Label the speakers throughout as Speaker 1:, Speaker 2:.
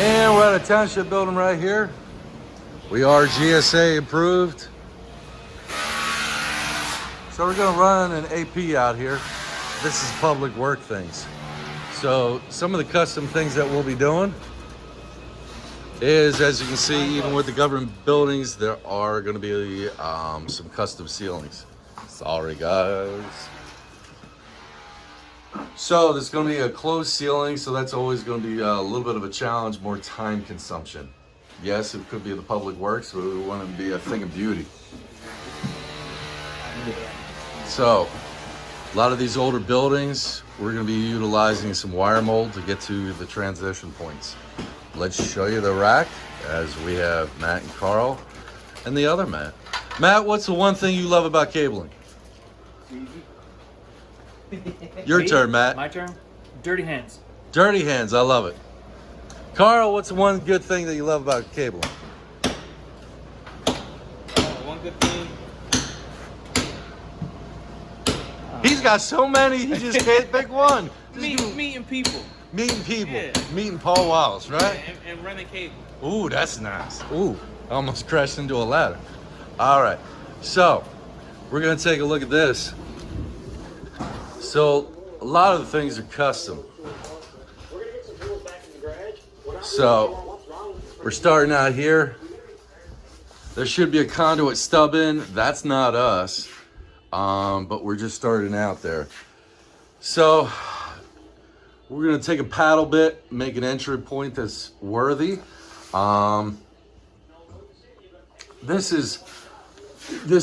Speaker 1: And we're at a township building right here. We are GSA approved. So we're gonna run an AP out here. This is public work things. So some of the custom things that we'll be doing is, as you can see, even with the government buildings, there are gonna be some custom ceilings. Sorry guys. So there's going to be a closed ceiling, so that's always going to be a little bit of a challenge, more time consumption. Yes, it could be the public works, but we want it to be a thing of beauty. So a lot of these older buildings, we're going to be utilizing some wire mold to get to the transition points. Let's show you the rack as we have Matt and Carl and the other Matt. Matt, what's the one thing you love about cabling? Your turn, Matt.
Speaker 2: My turn. Dirty hands.
Speaker 1: Dirty hands, I love it. Carl, what's the one good thing that you love about cabling?
Speaker 2: One good thing.
Speaker 1: He's got so many, he just can't pick one.
Speaker 2: Meeting people.
Speaker 1: Meeting people.
Speaker 2: Yeah.
Speaker 1: Meeting Paul Wallace, right?
Speaker 2: Yeah, and running cable.
Speaker 1: Ooh, that's nice. Ooh, I almost crashed into a ladder. All right, so we're gonna take a look at this. So a lot of the things are custom. So we're starting out here. There should be a conduit stub in. That's not us, but we're just starting out there. So we're gonna take a paddle bit, make an entry point that's worthy. This is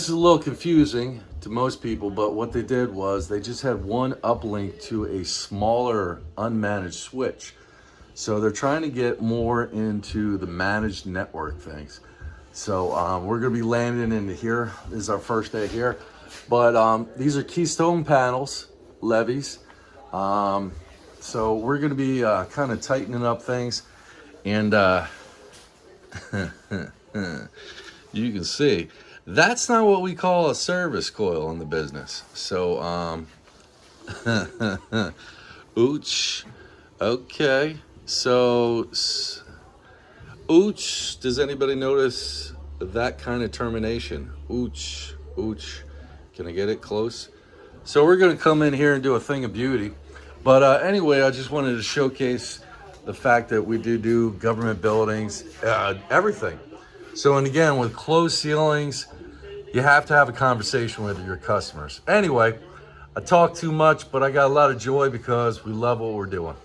Speaker 1: a little confusing to most people, but what they did was they just had one uplink to a smaller unmanaged switch. So they're trying to get more into the managed network things. So we're gonna be landing into here. This is our first day here. But these are Keystone panels, levies. So we're gonna be kind of tightening up things. And you can see, that's not what we call a service coil in the business. So, ooch. Okay. So, ooch. Does anybody notice that kind of termination? Ooch, ooch. Can I get it close? So we're going to come in here and do a thing of beauty. But anyway, I just wanted to showcase the fact that we do government buildings, everything. So, and again, with closed ceilings, you have to have a conversation with your customers. Anyway, I talk too much, but I got a lot of joy because we love what we're doing.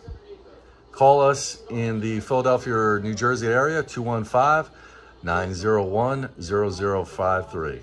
Speaker 1: Call us in the Philadelphia or New Jersey area, 215-901-0053.